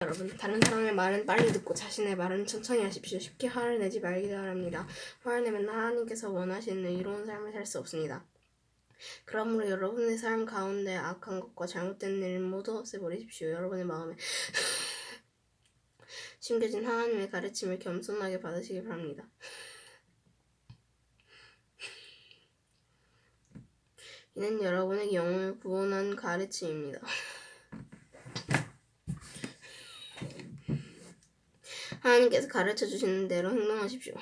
여러분, 다른 사람의 말은 빨리 듣고 자신의 말은 천천히 하십시오. 쉽게 화를 내지 말기 바랍니다. 화를 내면 하나님께서 원하시는 의로운 삶을 살 수 없습니다. 그러므로 여러분의 삶 가운데 악한 것과 잘못된 일 모두 없애버리십시오. 여러분의 마음에 심겨진 하나님의 가르침을 겸손하게 받으시기 바랍니다. 이는 여러분의 영혼을 구원한 가르침입니다. 하나님께서 가르쳐 주시는 대로 행동하십시오.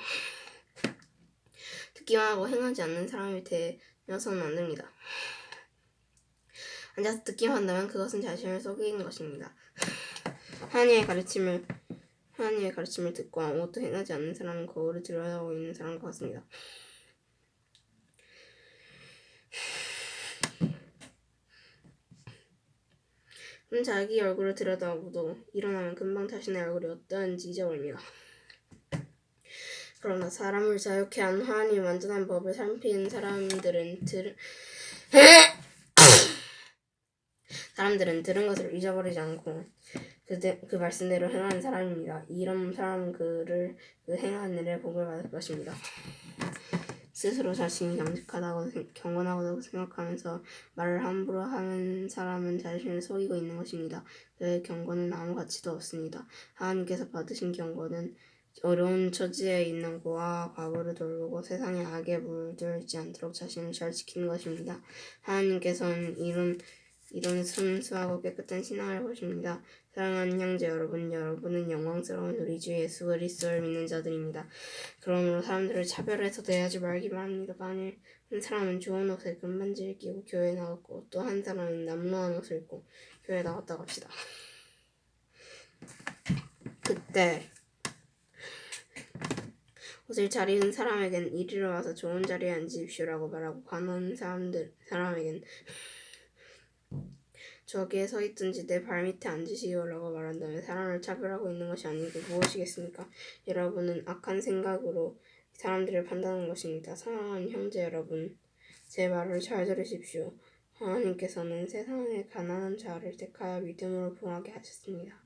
듣기만 하고 행하지 않는 사람이 되어서는 안 됩니다. 앉아서 듣기만 한다면 그것은 자신을 속이는 것입니다. 하나님의 가르침을 듣고 아무것도 행하지 않는 사람은 거울을 들여다보고 있는 사람과 같습니다. 자기 얼굴을 들여다보도 일어나면 금방 자신의 얼굴이 어떠한지 잊어버립니다. 그러나 사람을 자유케 한 하나님의 완전한 법을 살피는 사람들은 들은 것을 잊어버리지 않고 그 말씀대로 행하는 사람입니다. 이런 사람은 그 행하는 일에 복을 받을 것입니다. 스스로 자신이 경직하다고 경건하다고 생각하면서 말을 함부로 하는 사람은 자신을 속이고 있는 것입니다. 그의 경건은 아무 가치도 없습니다. 하나님께서 받으신 경건은 어려운 처지에 있는 고아와 과부를 돌보고 세상의 악에 물들지 않도록 자신을 잘 지키는 것입니다. 하나님께서는 이런 순수하고 깨끗한 신앙을 보십니다. 사랑하는 형제 여러분, 여러분은 영광스러운 우리 주 예수 그리스도를 믿는 자들입니다. 그러므로 사람들을 차별해서 대하지 말기 바랍니다. 만일 한 사람은 좋은 옷에 금반지를 끼고 교회에 나갔고 또 한 사람은 남루한 옷을 입고 교회에 나갔다고 합시다. 그때 옷을 잘 입은 사람에겐 이리로 와서 좋은 자리에 앉으십시오라고 말하고 가난한 사람에겐 저기에 서 있든지 내 발밑에 앉으시오라고 말한다면 사람을 차별하고 있는 것이 아니고 무엇이겠습니까? 여러분은 악한 생각으로 사람들을 판단하는 것입니다. 사랑하는 형제 여러분, 제 말을 잘 들으십시오. 하나님께서는 세상의 가난한 자를 택하여 믿음으로 부하게 하셨습니다.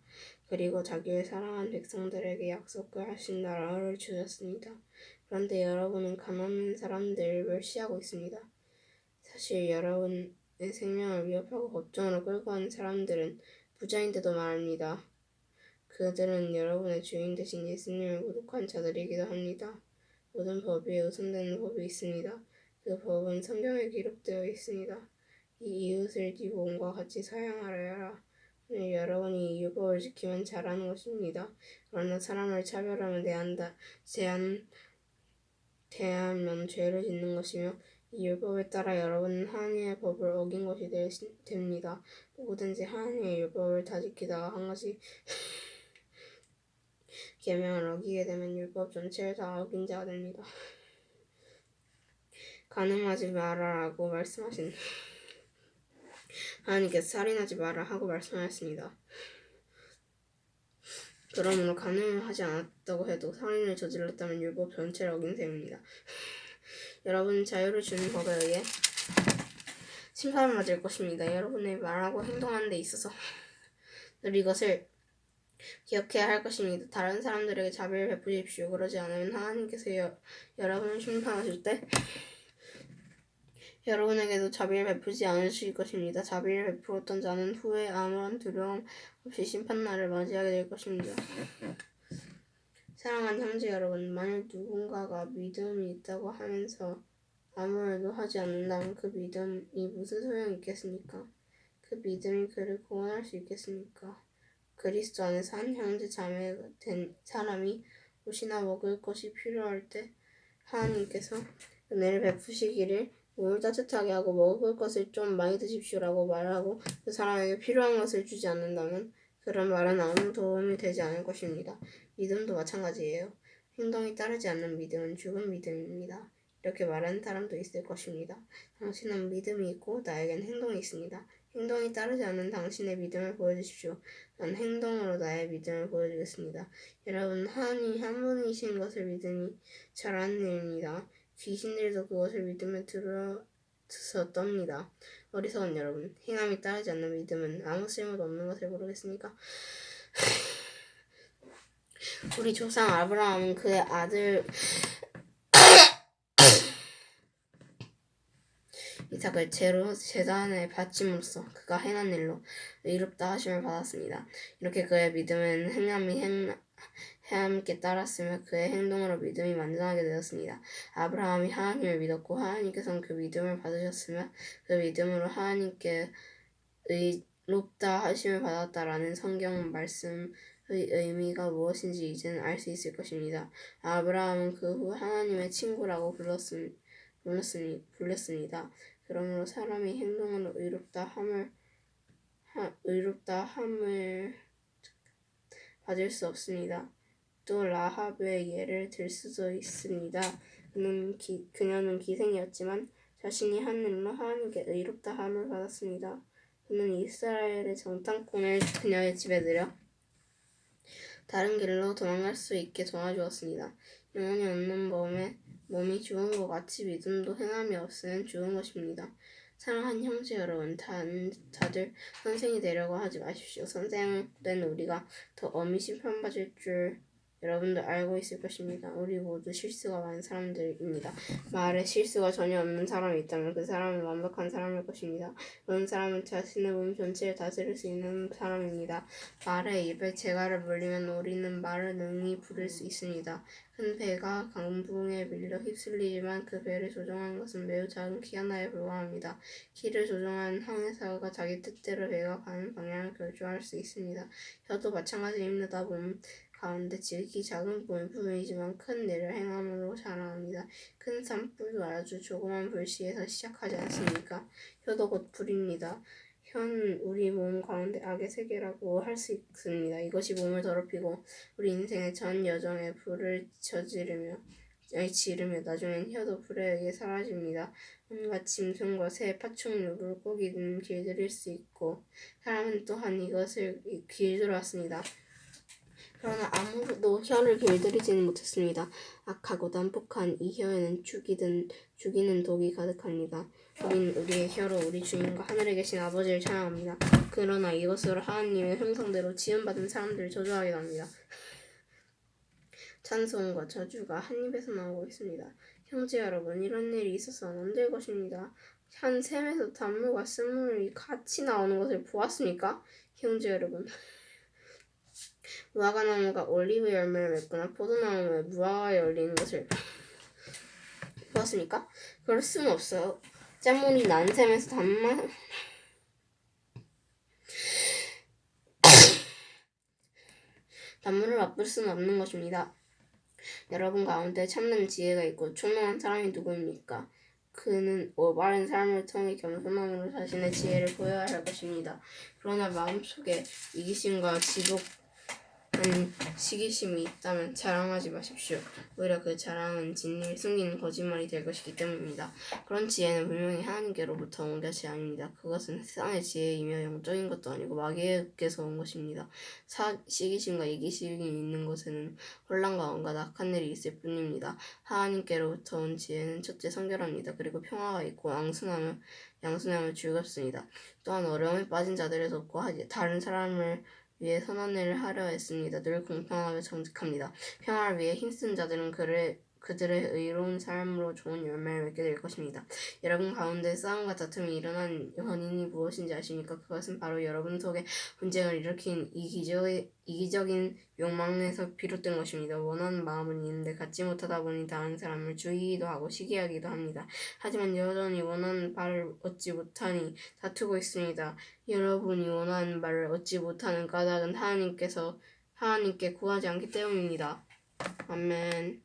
그리고 자기를 사랑한 백성들에게 약속을 하신 나라를 주셨습니다. 그런데 여러분은 가난한 사람들을 멸시하고 있습니다. 사실 여러분의 생명을 위협하고 걱정으로 끌고 가는 사람들은 부자인데도 말입니다. 그들은 여러분의 주인 되신 예수님을 모독한 자들이기도 합니다. 모든 법 위에 우선되는 법이 있습니다. 그 법은 성경에 기록되어 있습니다. 이 이웃을 네 몸과 같이 사랑하라 하라. 오늘 여러분이 이 율법을 지키면 잘하는 것입니다. 그러나 사람을 차별하며 대하면 죄를 짓는 것이며 이 율법에 따라 여러분은 하나님의 법을 어긴 것이 됩니다. 누구든지 하나님의 율법을 다 지키다가 한 가지 계명을 어기게 되면 율법 전체를 다 어긴 자가 됩니다. 간음하지 마라라고 말씀하신 하나님께서 살인하지 마라 하고 말씀하였습니다. 그러므로 간음을 하지 않았다고 해도 살인을 저질렀다면 율법 전체를 어긴 셈입니다. 여러분은 자유를 주는 법에 의해 심판을 맞을 것입니다. 여러분의 말하고 행동하는 데 있어서 늘 이것을 기억해야 할 것입니다. 다른 사람들에게 자비를 베푸십시오. 그러지 않으면 하나님께서 여러분을 심판하실 때 여러분에게도 자비를 베푸지 않으실 것입니다. 자비를 베풀었던 자는 후에 아무런 두려움 없이 심판날을 맞이하게 될 것입니다. 사랑하는 형제 여러분, 만일 누군가가 믿음이 있다고 하면서 아무 일도 하지 않는다면 그 믿음이 무슨 소용이 있겠습니까? 그 믿음이 그를 구원할 수 있겠습니까? 그리스도 안에서 한 형제 자매가 된 사람이 옷이나 먹을 것이 필요할 때 하나님께서 은혜를 베푸시기를 몸을 따뜻하게 하고 먹을 것을 좀 많이 드십시오라고 말하고 그 사람에게 필요한 것을 주지 않는다면 그런 말은 아무 도움이 되지 않을 것입니다. 믿음도 마찬가지예요. 행동이 따르지 않는 믿음은 죽은 믿음입니다. 이렇게 말하는 사람도 있을 것입니다. 당신은 믿음이 있고 나에겐 행동이 있습니다. 행동이 따르지 않는 당신의 믿음을 보여주십시오. 난 행동으로 나의 믿음을 보여주겠습니다. 여러분, 하나님이 한 분이신 것을 믿음이 잘하는 일입니다. 귀신들도 그것을 믿으며 들어서 떱니다. 어리석은 여러분, 행함이 따르지 않는 믿음은 아무 쓸모도 없는 것을 모르겠습니까? 우리 조상 아브라함은 그의 아들 이삭을 제단에 바침으로써 그가 행한 일로 의롭다 하심을 받았습니다. 이렇게 그의 믿음은 행함이 함께 따랐으며 그의 행동으로 믿음이 완전하게 되었습니다. 아브라함이 하나님을 믿었고 하나님께서는 그 믿음을 받으셨으며 그 믿음으로 하나님께 의롭다 하심을 받았다라는 성경 말씀의 의미가 무엇인지 이제는 알 수 있을 것입니다. 아브라함은 그 후 하나님의 친구라고 불렸습니다. 그러므로 사람이 행동으로 의롭다 함을 받을 수 없습니다. 또 라합의 예를 들 수도 있습니다. 그녀는 기생이었지만 자신이 한 일로 하나님께 의롭다 함을 받았습니다. 그는 이스라엘의 정탐꾼을 그녀의 집에 들여 다른 길로 도망갈 수 있게 도와주었습니다. 영혼이 없는 몸이 죽은 것 같이 믿음도 행함이 없으면 죽은 것입니다. 사랑하는 형제 여러분, 다들 선생이 되려고 하지 마십시오. 선생된 우리가 더 엄히 심판받을 줄 여러분도 알고 있을 것입니다. 우리 모두 실수가 많은 사람들입니다. 말에 실수가 전혀 없는 사람이 있다면 그 사람은 완벽한 사람일 것입니다. 그런 사람은 자신의 몸 전체를 다스릴 수 있는 사람입니다. 말의 입에 재갈을 물리면 우리는 말을 능히 부릴 수 있습니다. 큰 배가 강풍에 밀려 휩쓸리지만 그 배를 조종하는 것은 매우 작은 키 하나에 불과합니다. 키를 조종한 항해사가 자기 뜻대로 배가 가는 방향을 결정할 수 있습니다. 혀도 마찬가지입니다. 몸 가운데 지극히 작은 부분이지만 큰 일을 행함으로 자랑합니다. 큰 산불도 아주 조그만 불씨에서 시작하지 않습니까? 혀도 곧 불입니다. 혀는 우리 몸 가운데 악의 세계라고 할 수 있습니다. 이것이 몸을 더럽히고 우리 인생의 전 여정에 불을 지르며 나중엔 혀도 불에 의해 사라집니다. 온갖 짐승과 새, 파충류, 물고기는 길들일 수 있고 사람은 또한 이것을 길들였습니다. 그러나 아무도 혀를 길들이지는 못했습니다. 악하고 난폭한 이 혀에는 죽이는 독이 가득합니다. 우리는 우리의 혀로 우리 주님과 하늘에 계신 아버지를 찬양합니다. 그러나 이것으로 하나님의 형상대로 지음받은 사람들을 저주하기도 합니다. 찬송과 저주가 한 입에서 나오고 있습니다. 형제 여러분, 이런 일이 있어서는 안 될 것입니다. 한 샘에서 단물과 쓴물이 같이 나오는 것을 보았습니까? 형제 여러분, 무화과나무가 올리브 열매를 맺거나 포도나무에 무화과가 열리는 것을 보았습니까? 그럴 수는 없어요. 짠물이 난 샘에서 단물을 맛볼 수는 없는 것입니다. 여러분 가운데 참는 지혜가 있고 총명한 사람이 누구입니까? 그는 올바른 삶을 통해 겸손함으로 자신의 지혜를 보여야 할 것입니다. 그러나 마음속에 이기심과 시기심이 있다면 자랑하지 마십시오. 오히려 그 자랑은 진리를 숨기는 거짓말이 될 것이기 때문입니다. 그런 지혜는 분명히 하나님께로부터 온 것이 아닙니다. 그것은 세상의 지혜이며 영적인 것도 아니고 마귀에게서 온 것입니다. 시기심과 이기심이 있는 곳에는 혼란과 온갖 악한 일이 있을 뿐입니다. 하나님께로부터 온 지혜는 첫째 성결합니다. 그리고 평화가 있고 양순하며 즐겁습니다. 또한 어려움에 빠진 자들을 돕고 다른 사람을 위해 선한 일을 하려 했습니다. 늘 공평하며 정직합니다. 평화를 위해 힘쓴 자들은 그들의 의로운 삶으로 좋은 열매를 맺게 될 것입니다. 여러분 가운데 싸움과 다툼이 일어난 원인이 무엇인지 아십니까? 그것은 바로 여러분 속에 분쟁을 일으킨 이기적인 욕망에서 비롯된 것입니다. 원하는 마음은 있는데 갖지 못하다 보니 다른 사람을 죽이기도 하고 시기하기도 합니다. 하지만 여전히 원하는 바를 얻지 못하니 다투고 있습니다. 여러분이 원하는 바를 얻지 못하는 까닭은 하나님께 구하지 않기 때문입니다. 아멘.